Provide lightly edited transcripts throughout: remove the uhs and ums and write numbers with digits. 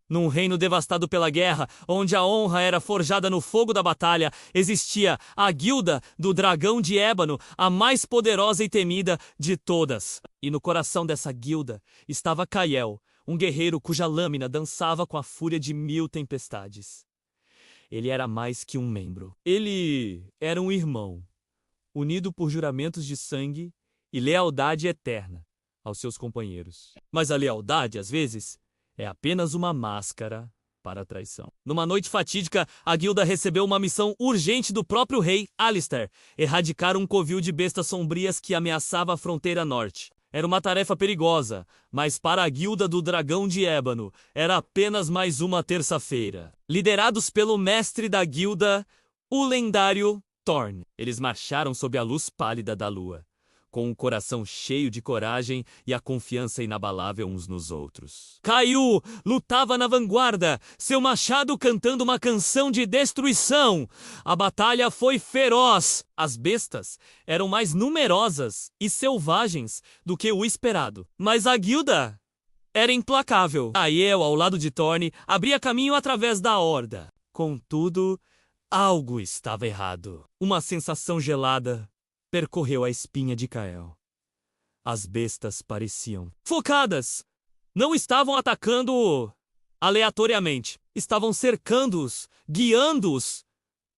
Num reino devastado pela guerra, onde a honra era forjada no fogo da batalha, existia a Guilda do Dragão de Ébano, a mais poderosa e temida de todas. E no coração dessa guilda estava Kael, um guerreiro cuja lâmina dançava com a fúria de 1000 tempestades. Ele era mais que um membro. Ele era um irmão, unido por juramentos de sangue e lealdade eterna aos seus companheiros. Mas a lealdade, às vezes, é apenas uma máscara para a traição. Numa noite fatídica, a guilda recebeu uma missão urgente do próprio rei Alistair: erradicar um covil de bestas sombrias que ameaçava a fronteira norte. Era uma tarefa perigosa, mas para a guilda do Dragão de Ébano, era apenas mais uma terça-feira. Liderados pelo mestre da guilda, o lendário Thorn, eles marcharam sob a luz pálida da lua, com o coração cheio de coragem e a confiança inabalável uns nos outros. Kael lutava na vanguarda, seu machado cantando uma canção de destruição. A batalha foi feroz. As bestas eram mais numerosas e selvagens do que o esperado. Mas a guilda era implacável. Kael, ao lado de Thorn, abria caminho através da horda. Contudo, algo estava errado. Uma sensação gelada percorreu a espinha de Kael. As bestas pareciam focadas. Não estavam atacando aleatoriamente. Estavam cercando-os, guiando-os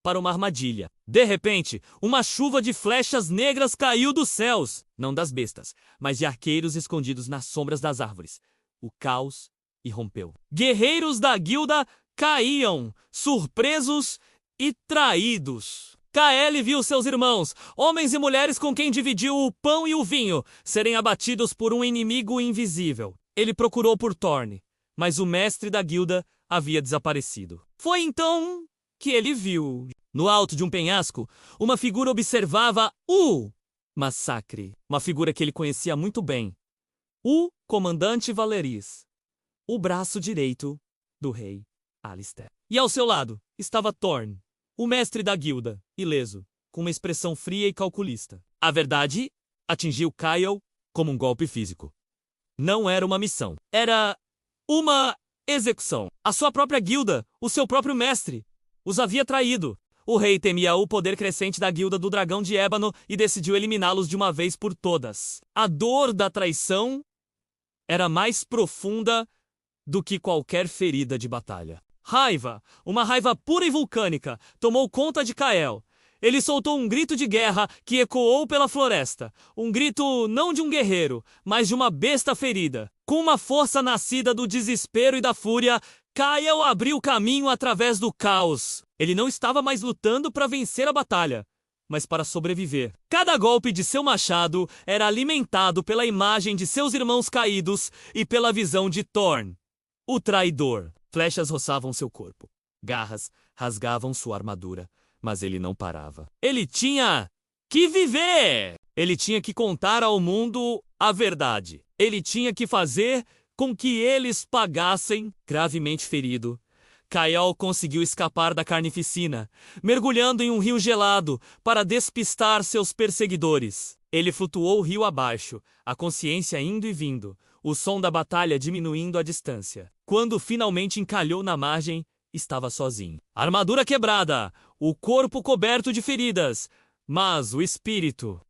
para uma armadilha. De repente, uma chuva de flechas negras caiu dos céus. Não das bestas, mas de arqueiros escondidos nas sombras das árvores. O caos irrompeu. Guerreiros da guilda caíam, surpresos e traídos. Kael viu seus irmãos, homens e mulheres com quem dividiu o pão e o vinho, serem abatidos por um inimigo invisível. Ele procurou por Thorn, mas o mestre da guilda havia desaparecido. Foi então que ele viu. No alto de um penhasco, uma figura observava o massacre. Uma figura que ele conhecia muito bem. O comandante Valeris, o braço direito do rei Alistair. E ao seu lado estava Thorn, o mestre da guilda, ileso, com uma expressão fria e calculista. A verdade atingiu Kael como um golpe físico. Não era uma missão. Era uma execução. A sua própria guilda, o seu próprio mestre, os havia traído. O rei temia o poder crescente da guilda do Dragão de Ébano e decidiu eliminá-los de uma vez por todas. A dor da traição era mais profunda do que qualquer ferida de batalha. Raiva, uma raiva pura e vulcânica, tomou conta de Kael. Ele soltou um grito de guerra que ecoou pela floresta. Um grito não de um guerreiro, mas de uma besta ferida. Com uma força nascida do desespero e da fúria, Kael abriu caminho através do caos. Ele não estava mais lutando para vencer a batalha, mas para sobreviver. Cada golpe de seu machado era alimentado pela imagem de seus irmãos caídos e pela visão de Thorn, o traidor. Flechas roçavam seu corpo. Garras rasgavam sua armadura, mas ele não parava. Ele tinha que viver! Ele tinha que contar ao mundo a verdade. Ele tinha que fazer com que eles pagassem. Gravemente ferido, Kael conseguiu escapar da carnificina, mergulhando em um rio gelado para despistar seus perseguidores. Ele flutuou rio abaixo, a consciência indo e vindo, o som da batalha diminuindo a distância. Quando finalmente encalhou na margem, estava sozinho. Armadura quebrada, o corpo coberto de feridas, mas o espírito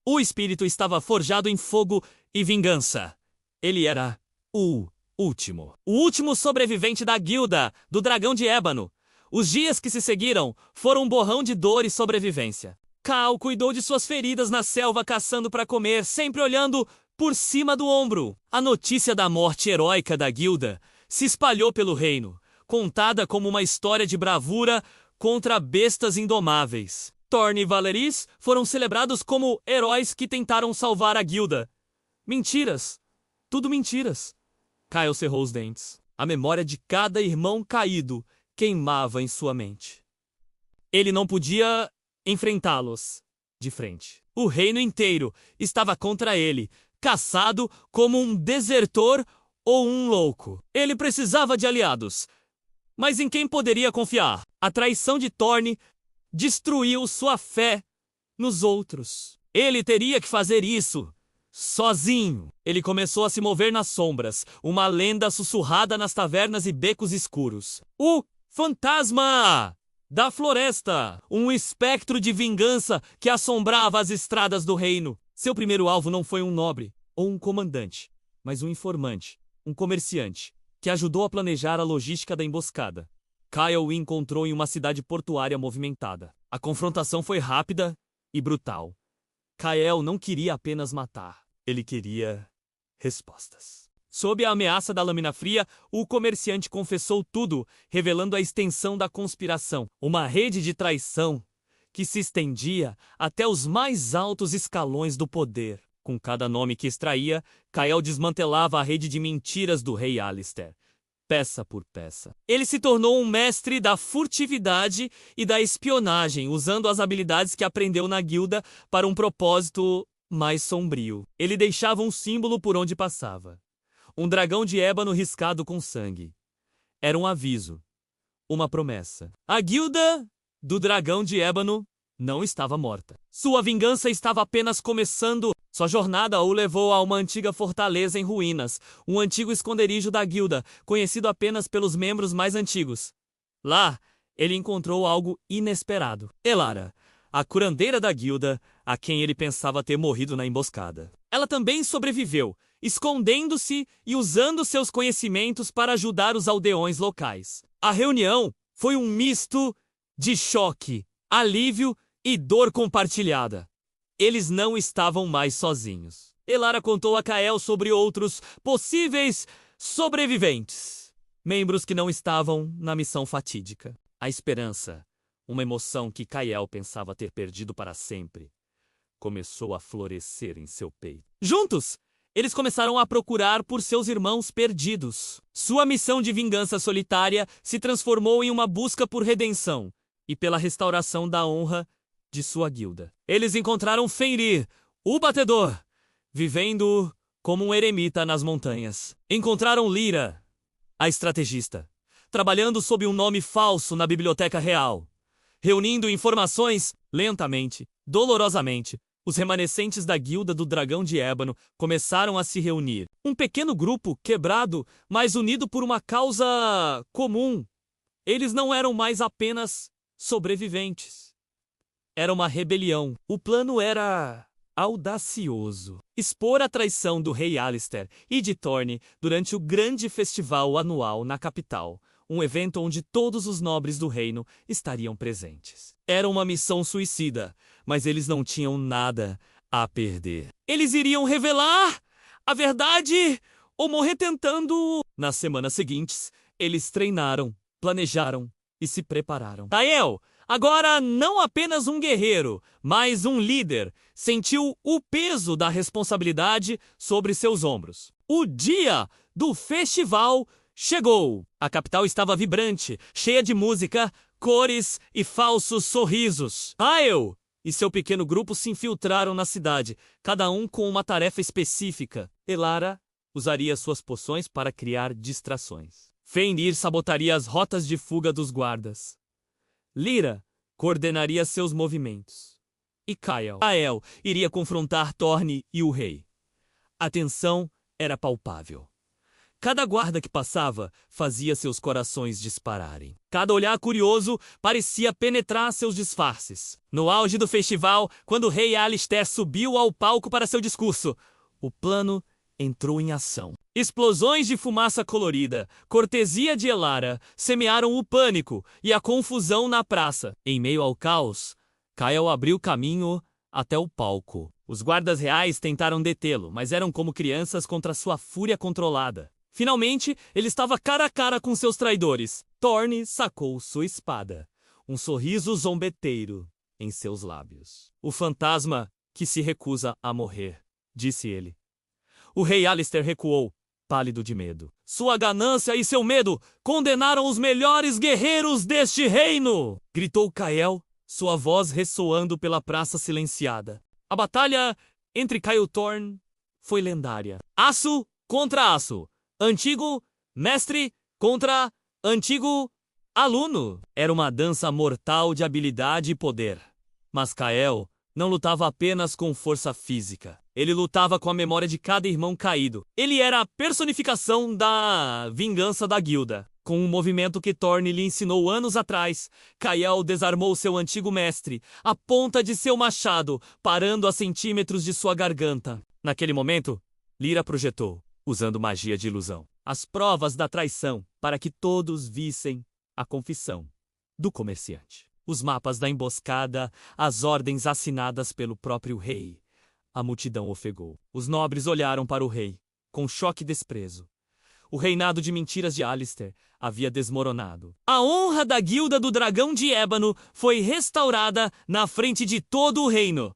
estava forjado em fogo e vingança. Ele era o último sobrevivente da guilda do Dragão de Ébano. Os dias que se seguiram foram um borrão de dor e sobrevivência. Kael cuidou de suas feridas na selva caçando para comer, sempre olhando por cima do ombro. A notícia da morte heróica da guilda se espalhou pelo reino, contada como uma história de bravura contra bestas indomáveis. Thorn e Valeris foram celebrados como heróis que tentaram salvar a guilda. Mentiras. Tudo mentiras. Kael cerrou os dentes. A memória de cada irmão caído queimava em sua mente. Ele não podia enfrentá-los de frente. O reino inteiro estava contra ele, caçado como um desertor ou um louco. Ele precisava de aliados. Mas em quem poderia confiar? A traição de Thorn destruiu sua fé nos outros. Ele teria que fazer isso sozinho. Ele começou a se mover nas sombras, uma lenda sussurrada nas tavernas e becos escuros. O fantasma da floresta, um espectro de vingança que assombrava as estradas do reino. Seu primeiro alvo não foi um nobre ou um comandante, mas um informante, um comerciante, que ajudou a planejar a logística da emboscada. Kyle o encontrou em uma cidade portuária movimentada. A confrontação foi rápida e brutal. Kyle não queria apenas matar, ele queria respostas. Sob a ameaça da lâmina fria, o comerciante confessou tudo, revelando a extensão da conspiração, uma rede de traição que se estendia até os mais altos escalões do poder. Com cada nome que extraía, Kyle desmantelava a rede de mentiras do rei Alistair, peça por peça. Ele se tornou um mestre da furtividade e da espionagem, usando as habilidades que aprendeu na guilda para um propósito mais sombrio. Ele deixava um símbolo por onde passava. Um dragão de ébano riscado com sangue. Era um aviso, uma promessa. A guilda do dragão de ébano não estava morta. Sua vingança estava apenas começando. Sua jornada o levou a uma antiga fortaleza em ruínas, um antigo esconderijo da guilda, conhecido apenas pelos membros mais antigos. Lá, ele encontrou algo inesperado. Elara, a curandeira da guilda, a quem ele pensava ter morrido na emboscada. Ela também sobreviveu, escondendo-se e usando seus conhecimentos para ajudar os aldeões locais. A reunião foi um misto de choque, alívio e dor compartilhada. Eles não estavam mais sozinhos. Elara contou a Kyle sobre outros possíveis sobreviventes, membros que não estavam na missão fatídica. A esperança, uma emoção que Kyle pensava ter perdido para sempre, começou a florescer em seu peito. Juntos, eles começaram a procurar por seus irmãos perdidos. Sua missão de vingança solitária se transformou em uma busca por redenção e pela restauração da honra de sua guilda. Eles encontraram Fenrir, o batedor, vivendo como um eremita nas montanhas. Encontraram Lyra, a estrategista, trabalhando sob um nome falso na biblioteca real, reunindo informações lentamente, dolorosamente. Os remanescentes da guilda do dragão de ébano começaram a se reunir. Um pequeno grupo quebrado, mas unido por uma causa comum. Eles não eram mais apenas sobreviventes. Era uma rebelião. O plano era audacioso. Expor a traição do rei Alistair e de Thorne durante o grande festival anual na capital, um evento onde todos os nobres do reino estariam presentes. Era uma missão suicida, mas eles não tinham nada a perder. Eles iriam revelar a verdade ou morrer tentando. Nas semanas seguintes, eles treinaram, planejaram e se prepararam. Kyle, agora não apenas um guerreiro, mas um líder, sentiu o peso da responsabilidade sobre seus ombros. O dia do festival chegou. A capital estava vibrante, cheia de música, cores e falsos sorrisos. Kyle e seu pequeno grupo se infiltraram na cidade, cada um com uma tarefa específica. Elara usaria suas poções para criar distrações. Fenrir sabotaria as rotas de fuga dos guardas. Lyra coordenaria seus movimentos. E Kyle iria confrontar Thorne e o rei. A tensão era palpável. Cada guarda que passava fazia seus corações dispararem. Cada olhar curioso parecia penetrar seus disfarces. No auge do festival, quando o rei Alistair subiu ao palco para seu discurso, o plano entrou em ação. Explosões de fumaça colorida, cortesia de Elara, semearam o pânico e a confusão na praça. Em meio ao caos, Kyle abriu caminho até o palco. Os guardas reais tentaram detê-lo, mas eram como crianças contra sua fúria controlada. Finalmente, ele estava cara a cara com seus traidores. Thorne sacou sua espada, um sorriso zombeteiro em seus lábios. O fantasma que se recusa a morrer, disse ele. O rei Alistair recuou, pálido de medo. Sua ganância e seu medo condenaram os melhores guerreiros deste reino! Gritou Kyle, sua voz ressoando pela praça silenciada. A batalha entre Kyle e Thorne foi lendária. Aço contra aço. Antigo mestre contra antigo aluno. Era uma dança mortal de habilidade e poder. Mas Kyle não lutava apenas com força física. Ele lutava com a memória de cada irmão caído. Ele era a personificação da vingança da guilda. Com um movimento que Thorne lhe ensinou anos atrás, Kael desarmou seu antigo mestre, a ponta de seu machado, parando a centímetros de sua garganta. Naquele momento, Lyra projetou, usando magia de ilusão, as provas da traição para que todos vissem a confissão do comerciante. Os mapas da emboscada, as ordens assinadas pelo próprio rei. A multidão ofegou. Os nobres olharam para o rei, com choque e desprezo. O reinado de mentiras de Alistair havia desmoronado. A honra da guilda do Dragão de Ébano foi restaurada na frente de todo o reino.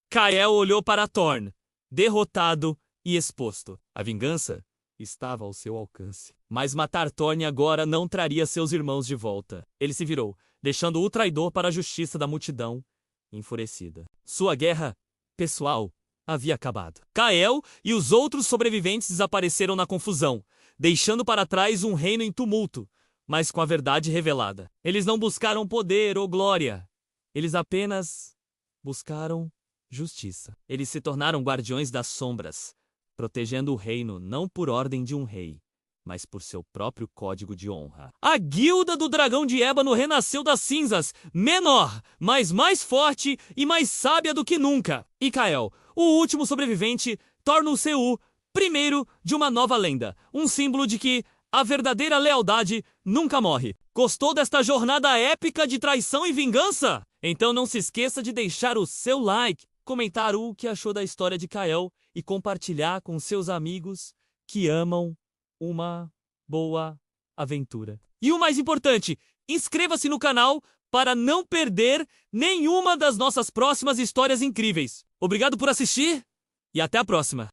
Kael olhou para Thorne, derrotado e exposto. A vingança estava ao seu alcance. Mas matar Thorne agora não traria seus irmãos de volta. Ele se virou, deixando o traidor para a justiça da multidão, enfurecida. Sua guerra pessoal havia acabado. Kael e os outros sobreviventes desapareceram na confusão, deixando para trás um reino em tumulto, mas com a verdade revelada. Eles não buscaram poder ou glória. Eles apenas buscaram justiça. Eles se tornaram guardiões das sombras, protegendo o reino não por ordem de um rei, mas por seu próprio código de honra. A Guilda do Dragão de Ébano renasceu das cinzas, menor, mas mais forte e mais sábia do que nunca. E Kael, o último sobrevivente, torna-se o primeiro de uma nova lenda, um símbolo de que a verdadeira lealdade nunca morre. Gostou desta jornada épica de traição e vingança? Então não se esqueça de deixar o seu like, comentar o que achou da história de Kael e compartilhar com seus amigos que amam uma boa aventura. E o mais importante, inscreva-se no canal para não perder nenhuma das nossas próximas histórias incríveis. Obrigado por assistir e até a próxima.